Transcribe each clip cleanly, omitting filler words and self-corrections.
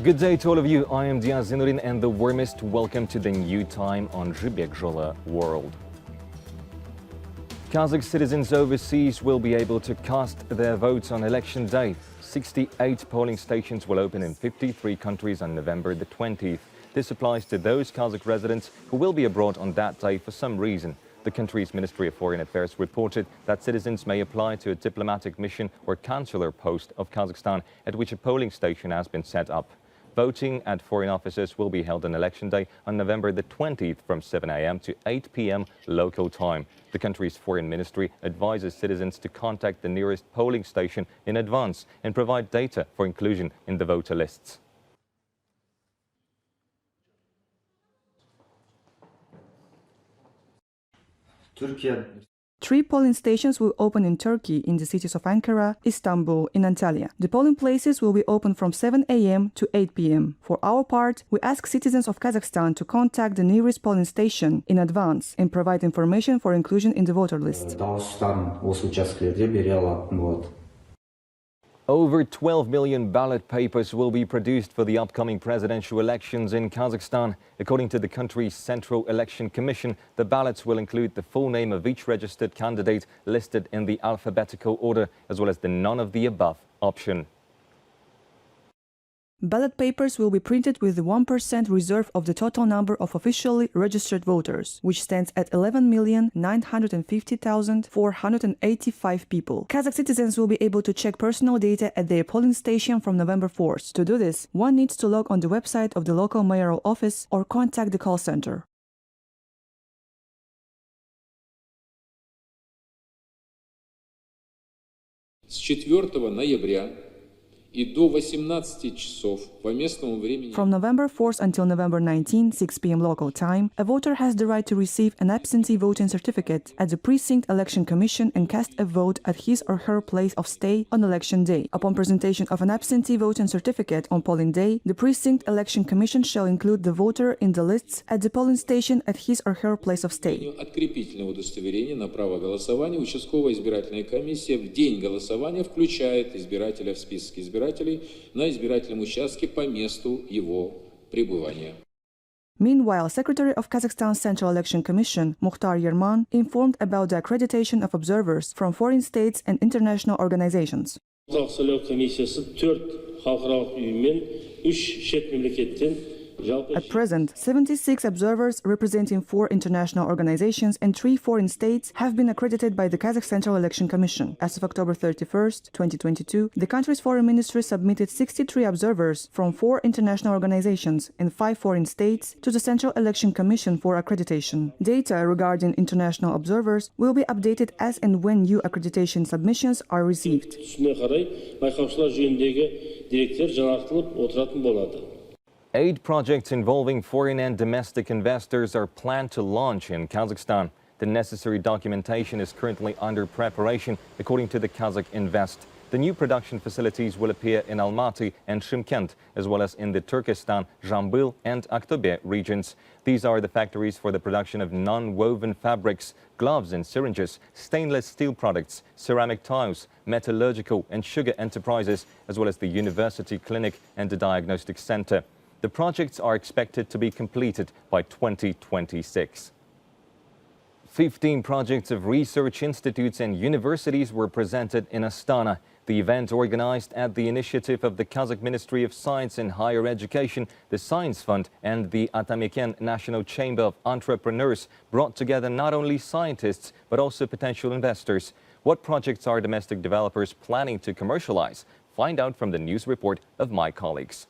Good day to all of you. I am Diaz Zinurin and the warmest welcome to the new time on Jibek Joly World. Kazakh citizens overseas will be able to cast their votes on election day. 68 polling stations will open in 53 countries on November the 20th. This applies to those Kazakh residents who will be abroad on that day for some reason. The country's Ministry of Foreign Affairs reported that citizens may apply to a diplomatic mission or consular post of Kazakhstan at which a polling station has been set up. Voting at foreign offices will be held on election day on November the 20th from 7 a.m. to 8 p.m. local time. The country's foreign ministry advises citizens to contact the nearest polling station in advance and provide data for inclusion in the voter lists. Three polling stations will open in Turkey in the cities of Ankara, Istanbul, and Antalya. The polling places will be open from 7 a.m. to 8 p.m. For our part, we ask citizens of Kazakhstan to contact the nearest polling station in advance and provide information for inclusion in the voter list. Over 12 million ballot papers will be produced for the upcoming presidential elections in Kazakhstan. According to the country's Central Election Commission, the ballots will include the full name of each registered candidate listed in the alphabetical order, as well as the none of the above option. Ballot papers will be printed with the 1% reserve of the total number of officially registered voters, which stands at 11,950,485 people. Kazakh citizens will be able to check personal data at their polling station from November 4th. To do this, one needs to log on the website of the local mayoral office or contact the call center. С 4 ноября и до 18 часов по местному времени. From November 4th until November 19, 6 p.m. local time, a voter has the right to receive an absentee voting certificate at the Precinct Election Commission and cast a vote at his or her place of stay on election day. Upon presentation of an absentee voting certificate on polling day, the Precinct Election Commission shall include the voter in the lists at the polling station at his or her place of stay. Открепительное удостоверение на право голосования участковая избирательная комиссия в день голосования включает избирателя в список избирателей на избирательном участке по месту его пребывания. Meanwhile, Secretary of Kazakhstan's Central Election Commission, Mukhtar Yerman, informed about the accreditation of observers from foreign states and international organizations. Kazakh Saylау комиссиясы 4 халықаралық ұйым мен 3 шет мемлекеттен. At present, 76 observers representing 4 international organizations and 3 foreign states have been accredited by the Kazakh Central Election Commission. As of October 31st, 2022, the country's foreign ministry submitted 63 observers from 4 international organizations and 5 foreign states to the Central Election Commission for accreditation. Data regarding international observers will be updated as and when new accreditation submissions are received. 8 projects involving foreign and domestic investors are planned to launch in Kazakhstan. The necessary documentation is currently under preparation, according to the Kazakh Invest. The new production facilities will appear in Almaty and Shymkent, as well as in the Turkestan, Zhambyl and Aktobe regions. These are the factories for the production of non-woven fabrics, gloves and syringes, stainless steel products, ceramic tiles, metallurgical and sugar enterprises, as well as the university clinic and the diagnostic center. The projects are expected to be completed by 2026. 15 projects of research institutes and universities were presented in Astana. The event, organized at the initiative of the Kazakh Ministry of Science and Higher Education, the Science Fund and the Atameken National Chamber of Entrepreneurs, brought together not only scientists but also potential investors. What projects are domestic developers planning to commercialize? Find out from the news report of my colleagues.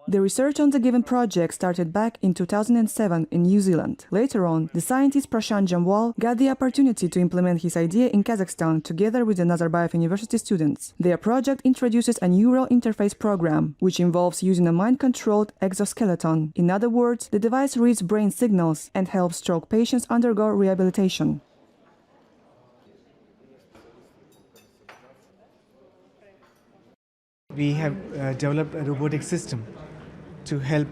The research on the given project started back in 2007 in New Zealand. Later on, the scientist Prashant Jamwal got the opportunity to implement his idea in Kazakhstan together with the Nazarbayev University students. Their project introduces a neural interface program, which involves using a mind-controlled exoskeleton. In other words, the device reads brain signals and helps stroke patients undergo rehabilitation. We have developed a robotic system to help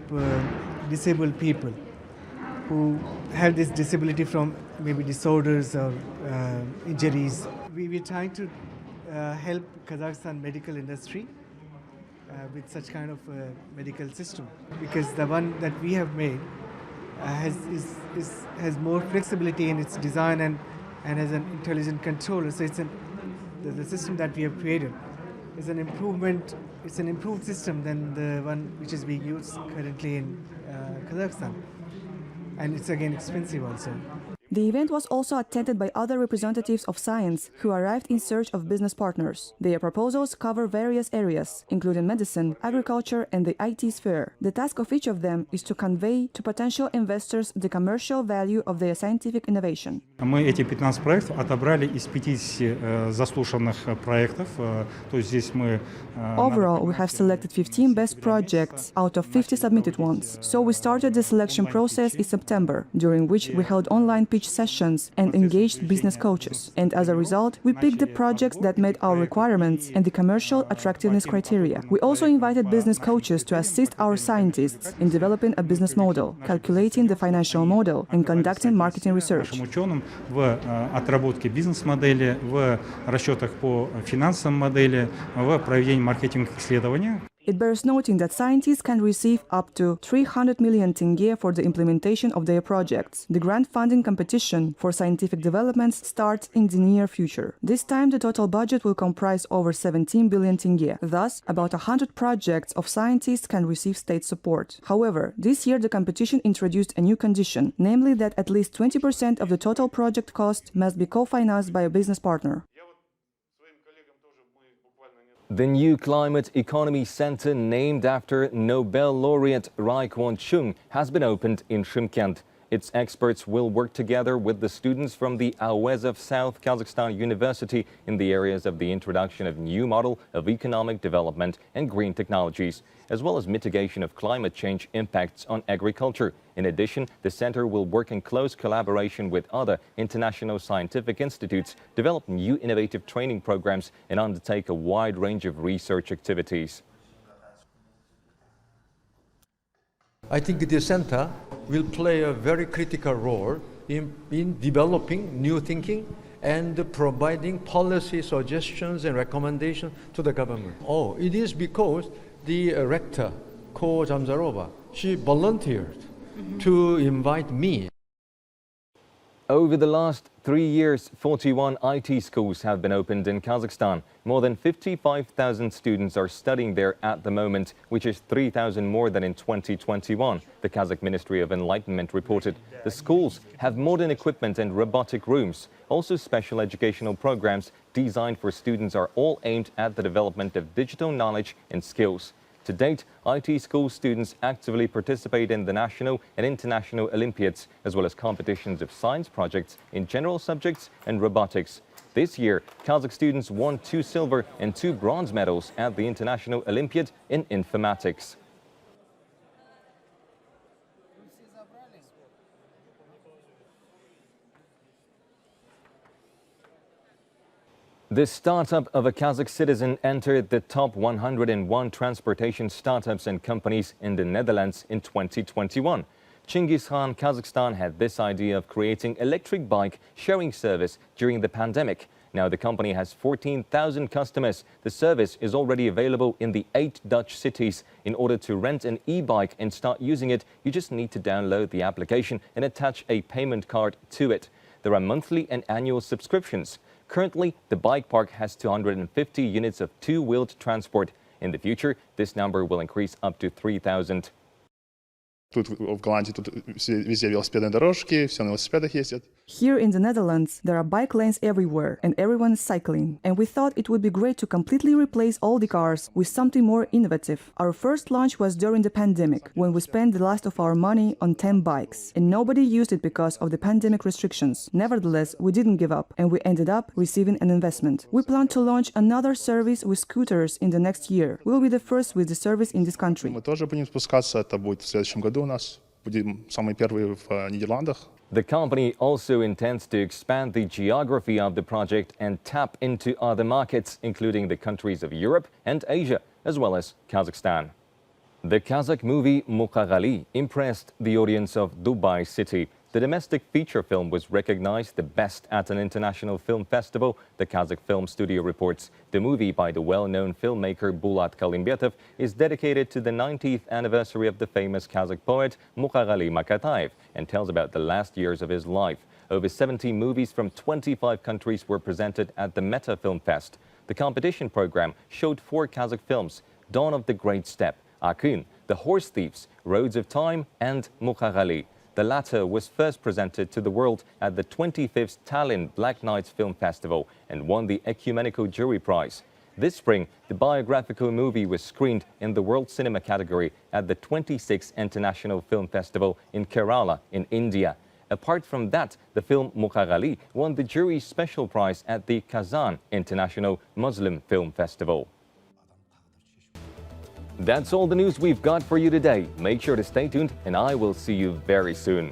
disabled people who have this disability from maybe disorders or injuries. We were trying to help Kazakhstan medical industry with such kind of medical system, because the one that we have made has more flexibility in its design and has an intelligent controller. So it's the system that we have created is an improvement. It's an improved system than the one which is being used currently in Kazakhstan, and it's again expensive also. The event was also attended by other representatives of science who arrived in search of business partners. Their proposals cover various areas, including medicine, agriculture, and the IT sphere. The task of each of them is to convey to potential investors the commercial value of their scientific innovation. Мы эти 15 проектов отобрали из 50 заслушанных проектов. То есть здесь мы Overall, we have selected 15 best projects out of 50 submitted ones. So we started the selection process in September, during which we held online pitch sessions and engaged business coaches. And as a result, we picked the projects that met our requirements and the commercial attractiveness criteria. We also invited business coaches to assist our scientists in developing a business model, calculating the financial model, and conducting marketing research. ученым в отработке бизнес-модели, в расчетах по финансовым модели, в проведении маркетинговых исследований. It bears noting that scientists can receive up to 300 million tenge for the implementation of their projects. The grant funding competition for scientific developments starts in the near future. This time the total budget will comprise over 17 billion tenge. Thus, about 100 projects of scientists can receive state support. However, this year the competition introduced a new condition, namely that at least 20% of the total project cost must be co-financed by a business partner. The new Climate Economy Center, named after Nobel laureate Rai Kwon-chung, has been opened in Shymkent. Its experts will work together with the students from the Awezov South Kazakhstan University in the areas of the introduction of new model of economic development and green technologies, as well as mitigation of climate change impacts on agriculture. In addition, the center will work in close collaboration with other international scientific institutes, develop new innovative training programs, and undertake a wide range of research activities. I think the center will play a very critical role in developing new thinking and providing policy suggestions and recommendations to the government. Oh, it is because the rector, Ko Jamzarova, she volunteered to invite me. Over the last 3 years, 41 IT schools have been opened in Kazakhstan. More than 55,000 students are studying there at the moment, which is 3,000 more than in 2021, the Kazakh Ministry of Enlightenment reported. The schools have modern equipment and robotic rooms. Also, special educational programs designed for students are all aimed at the development of digital knowledge and skills. To date, IT school students actively participate in the national and international Olympiads, as well as competitions of science projects in general subjects and robotics. This year, Kazakh students won 2 silver and 2 bronze medals at the International Olympiad in informatics. The startup of a Kazakh citizen entered the top 101 transportation startups and companies in the Netherlands in 2021. Chingiz Khan, Kazakhstan had this idea of creating electric bike sharing service during the pandemic. Now the company has 14,000 customers. The service is already available in the 8 Dutch cities. In order to rent an e-bike and start using it, you just need to download the application and attach a payment card to it. There are monthly and annual subscriptions. Currently, the bike park has 250 units of two-wheeled transport. In the future, this number will increase up to 3,000. Тут в Голландии тут везде велосипедные дорожки, все на велосипедах ездят. Here in the Netherlands, there are bike lanes everywhere and everyone is cycling. And we thought it would be great to completely replace all the cars with something more innovative. Our first launch was during the pandemic, when we spent the last of our money on 10 bikes. And nobody used it because of the pandemic restrictions. Nevertheless, we didn't give up and we ended up receiving an investment. We plan to launch another service with scooters in the next year. We'll be the first with the service in this country. Мы тоже будем спускаться, это будет в следующем году у нас. Будем самые первые в Нидерландах. The company also intends to expand the geography of the project and tap into other markets, including the countries of Europe and Asia, as well as Kazakhstan. The Kazakh movie Muqagali impressed the audience of Dubai City. The domestic feature film was recognized the best at an international film festival, the Kazakh Film Studio reports. The movie by the well-known filmmaker Bulat Kalimbetov is dedicated to the 90th anniversary of the famous Kazakh poet Muqagali Makataev and tells about the last years of his life. Over 70 movies from 25 countries were presented at the Meta Film Fest. The competition program showed 4 Kazakh films: Dawn of the Great Steppe, Akın, The Horse Thieves, Roads of Time, and Muqagali. The latter was first presented to the world at the 25th Tallinn Black Nights Film Festival and won the Ecumenical Jury Prize. This spring, the biographical movie was screened in the World Cinema category at the 26th International Film Festival in Kerala in India. Apart from that, the film Muqagali won the jury's special prize at the Kazan International Muslim Film Festival. That's all the news we've got for you today. Make sure to stay tuned and I will see you very soon.